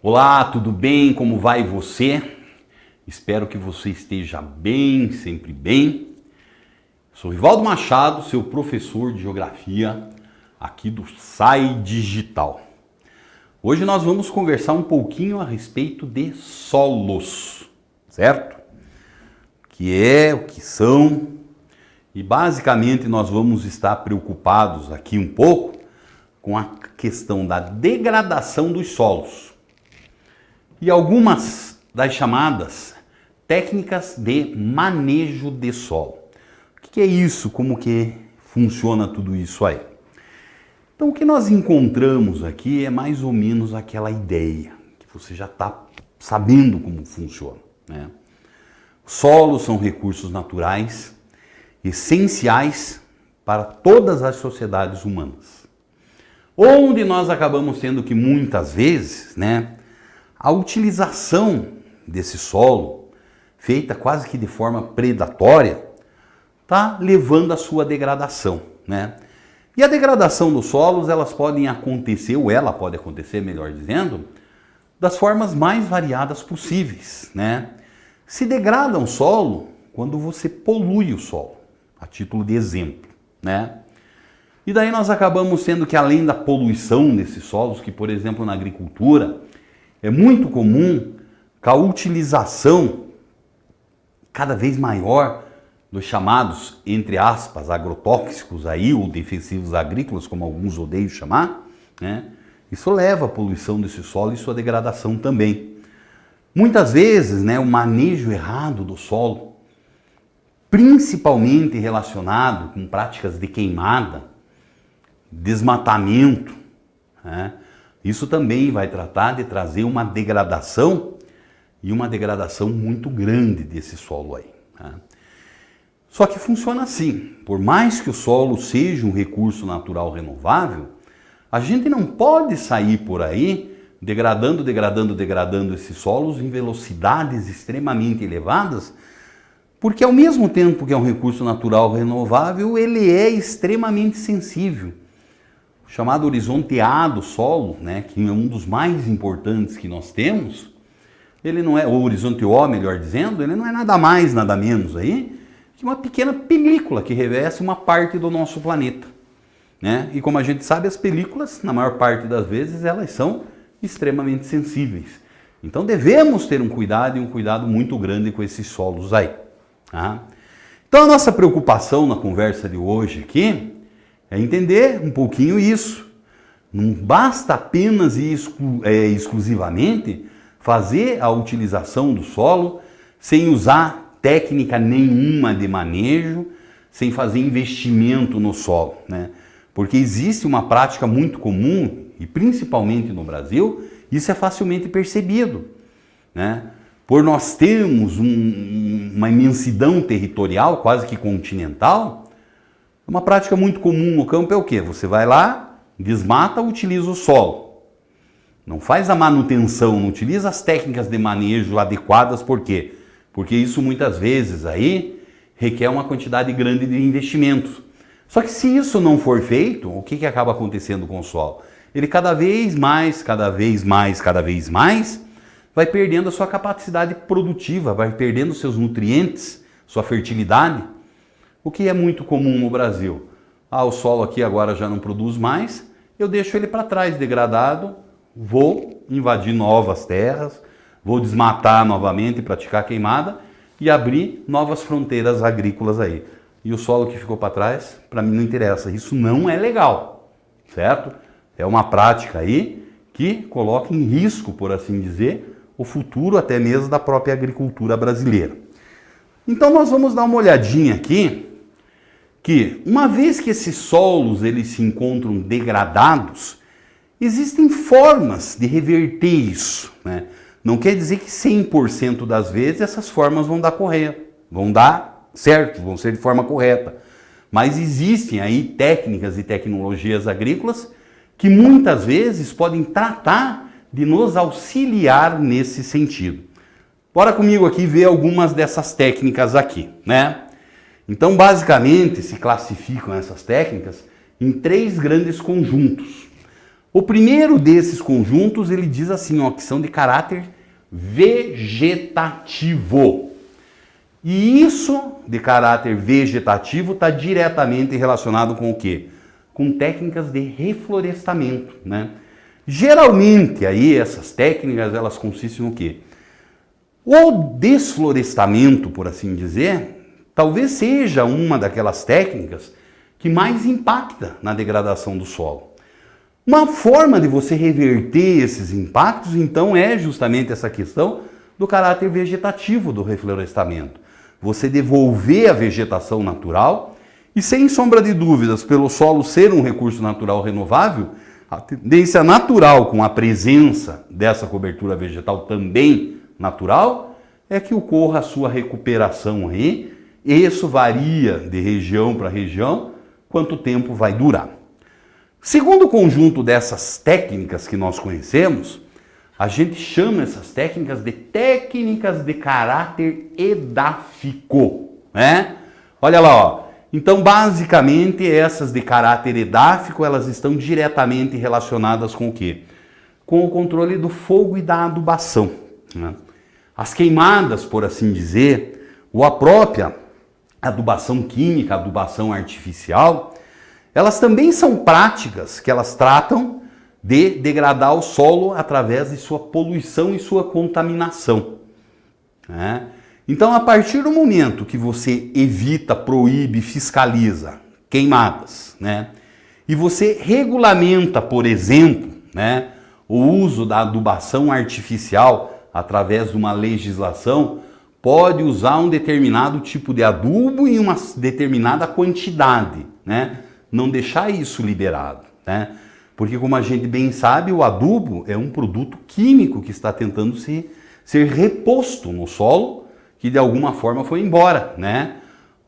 Olá, tudo bem? Como vai você? Espero que você esteja bem, sempre bem. Sou Rivaldo Machado, seu professor de Geografia aqui do SAI Digital. Hoje nós vamos conversar um pouquinho a respeito de solos, certo? O que são, e basicamente nós vamos estar preocupados aqui um pouco com a questão da degradação dos solos e algumas das chamadas técnicas de manejo de solo. O que é isso? Como que funciona tudo isso aí? Então o que nós encontramos aqui é mais ou menos aquela ideia, que você já está sabendo como funciona, né? Solos são recursos naturais essenciais para todas as sociedades humanas. Onde nós acabamos tendo que muitas vezes, né, a utilização desse solo, feita quase que de forma predatória, está levando à sua degradação, né? E a degradação dos solos, elas podem acontecer, ou ela pode acontecer, melhor dizendo, das formas mais variadas possíveis, né? Se degrada um solo quando você polui o solo, a título de exemplo, né? E daí nós acabamos sendo que, além da poluição desses solos, que por exemplo na agricultura é muito comum com a utilização cada vez maior dos chamados, entre aspas, agrotóxicos aí, ou defensivos agrícolas, como alguns odeiam chamar, né? Isso leva à poluição desse solo e sua degradação também. Muitas vezes, né, o manejo errado do solo, principalmente relacionado com práticas de queimada, desmatamento, né? Isso também vai tratar de trazer uma degradação, e uma degradação muito grande desse solo aí, né? Só que funciona assim: por mais que o solo seja um recurso natural renovável, a gente não pode sair por aí degradando esses solos em velocidades extremamente elevadas, porque ao mesmo tempo que é um recurso natural renovável, ele é extremamente sensível. O chamado horizonte A do solo, né, que é um dos mais importantes que nós temos, ele não é, o horizonte O, melhor dizendo, ele não é nada mais, nada menos aí que uma pequena película que reveste uma parte do nosso planeta, né? E como a gente sabe, as películas, na maior parte das vezes, elas são extremamente sensíveis. Então devemos ter um cuidado, e um cuidado muito grande com esses solos aí, tá? Então a nossa preocupação na conversa de hoje aqui é entender um pouquinho isso. Não basta apenas e exclusivamente fazer a utilização do solo sem usar técnica nenhuma de manejo, sem fazer investimento no solo, né? Porque existe uma prática muito comum, e principalmente no Brasil, isso é facilmente percebido, né? Por nós termos uma imensidão territorial, quase que continental, uma prática muito comum no campo é o quê? Você vai lá, desmata, utiliza o solo. Não faz a manutenção, não utiliza as técnicas de manejo adequadas, por quê? Porque isso muitas vezes aí requer uma quantidade grande de investimentos. Só que se isso não for feito, o que acaba acontecendo com o solo? Ele cada vez mais vai perdendo a sua capacidade produtiva, vai perdendo seus nutrientes, sua fertilidade. O que é muito comum no Brasil? O solo aqui agora já não produz mais, eu deixo ele para trás, degradado, vou invadir novas terras, vou desmatar novamente, praticar queimada e abrir novas fronteiras agrícolas aí. E o solo que ficou para trás, para mim não interessa. Isso não é legal, certo? É uma prática aí que coloca em risco, por assim dizer, o futuro até mesmo da própria agricultura brasileira. Então nós vamos dar uma olhadinha aqui, que uma vez que esses solos eles se encontram degradados, existem formas de reverter isso, né? Não quer dizer que 100% das vezes essas formas vão dar certo, vão ser de forma correta. Mas existem aí técnicas e tecnologias agrícolas que muitas vezes podem tratar de nos auxiliar nesse sentido. Bora comigo aqui ver algumas dessas técnicas aqui, né? Então, basicamente, se classificam essas técnicas em 3 grandes conjuntos. O primeiro desses conjuntos, ele diz assim, ó, que são de caráter vegetativo. E isso de caráter vegetativo está diretamente relacionado com o quê? Com técnicas de reflorestamento, né? Geralmente aí essas técnicas, elas consistem no quê? O desflorestamento, por assim dizer, talvez seja uma daquelas técnicas que mais impacta na degradação do solo. Uma forma de você reverter esses impactos, então, é justamente essa questão do caráter vegetativo do reflorestamento. Você devolver a vegetação natural e, sem sombra de dúvidas, pelo solo ser um recurso natural renovável, a tendência natural com a presença dessa cobertura vegetal também natural é que ocorra a sua recuperação aí. Isso varia de região para região, quanto tempo vai durar. Segundo o conjunto dessas técnicas que nós conhecemos, a gente chama essas técnicas de caráter edáfico, né? Olha lá, ó. Então, basicamente, essas de caráter edáfico, elas estão diretamente relacionadas com o quê? Com o controle do fogo e da adubação, né? As queimadas, por assim dizer, ou a própria adubação química, adubação artificial, elas também são práticas que elas tratam de degradar o solo através de sua poluição e sua contaminação, né? Então, a partir do momento que você evita, proíbe, fiscaliza queimadas, né, e você regulamenta, por exemplo, né, o uso da adubação artificial através de uma legislação, pode usar um determinado tipo de adubo em uma determinada quantidade, né, não deixar isso liberado, né, porque, como a gente bem sabe, o adubo é um produto químico que está tentando ser reposto no solo, que de alguma forma foi embora, né?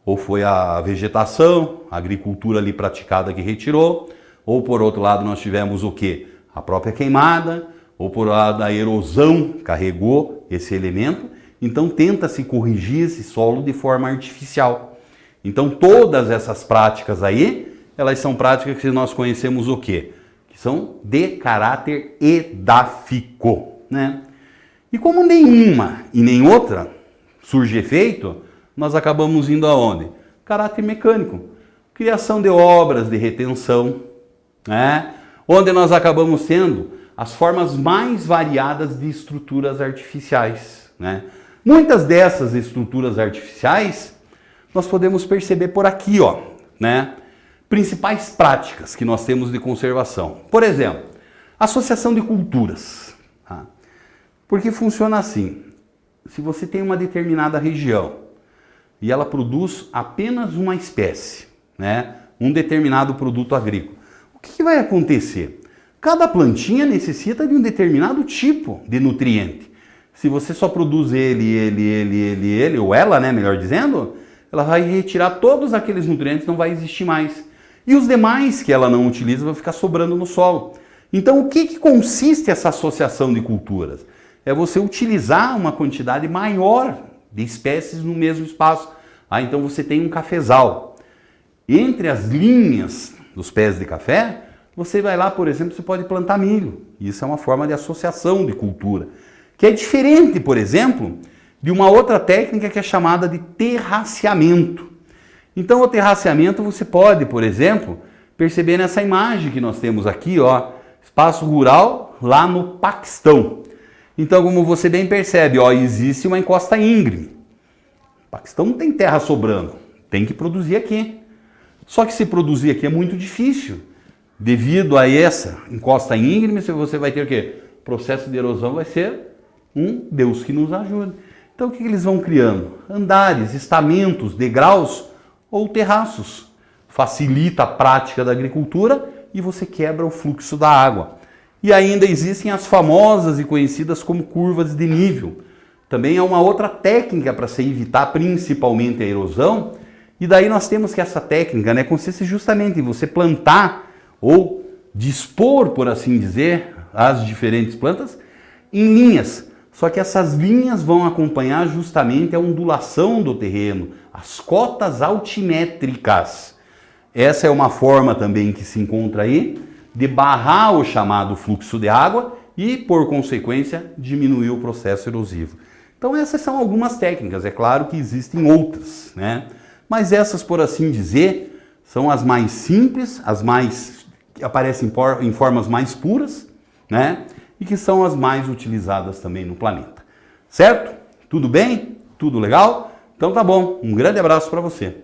Ou foi a vegetação, a agricultura ali praticada que retirou, ou por outro lado nós tivemos o quê? A própria queimada, ou por outro lado a erosão carregou esse elemento, então tenta-se corrigir esse solo de forma artificial. Então todas essas práticas aí, elas são práticas que nós conhecemos o quê? Que são de caráter edáfico, né? E como nenhuma e nem outra surge efeito, nós acabamos indo aonde? Caráter mecânico. Criação de obras de retenção, né? Onde nós acabamos tendo as formas mais variadas de estruturas artificiais, né? Muitas dessas estruturas artificiais nós podemos perceber por aqui, ó, né? Principais práticas que nós temos de conservação. Por exemplo, associação de culturas, tá? Porque funciona assim. Se você tem uma determinada região e ela produz apenas uma espécie, né, um determinado produto agrícola, o que vai acontecer? Cada plantinha necessita de um determinado tipo de nutriente. Se você só produz ele, ou ela, né, melhor dizendo, ela vai retirar todos aqueles nutrientes, não vai existir mais. E os demais que ela não utiliza vão ficar sobrando no solo. Então, o que consiste essa associação de culturas? É você utilizar uma quantidade maior de espécies no mesmo espaço. Então você tem um cafezal. Entre as linhas dos pés de café, você vai lá, por exemplo, você pode plantar milho. Isso é uma forma de associação de cultura, que é diferente, por exemplo, de uma outra técnica que é chamada de terraceamento. Então o terraceamento você pode, por exemplo, perceber nessa imagem que nós temos aqui, ó, espaço rural lá no Paquistão. Então, como você bem percebe, ó, existe uma encosta íngreme. O Paquistão não tem terra sobrando, tem que produzir aqui. Só que se produzir aqui é muito difícil. Devido a essa encosta íngreme, você vai ter o quê? O processo de erosão vai ser um Deus que nos ajude. Então, o que eles vão criando? Andares, estamentos, degraus ou terraços. Facilita a prática da agricultura e você quebra o fluxo da água. E ainda existem as famosas e conhecidas como curvas de nível. Também é uma outra técnica para se evitar principalmente a erosão. E daí nós temos que essa técnica, né, consiste justamente em você plantar ou dispor, por assim dizer, as diferentes plantas em linhas. Só que essas linhas vão acompanhar justamente a ondulação do terreno, as cotas altimétricas. Essa é uma forma também que se encontra aí de barrar o chamado fluxo de água e, por consequência, diminuir o processo erosivo. Então essas são algumas técnicas, é claro que existem outras, né? Mas essas, por assim dizer, são as mais simples, as mais que aparecem em formas mais puras, né? E que são as mais utilizadas também no planeta. Certo? Tudo bem? Tudo legal? Então tá bom. Um grande abraço para você.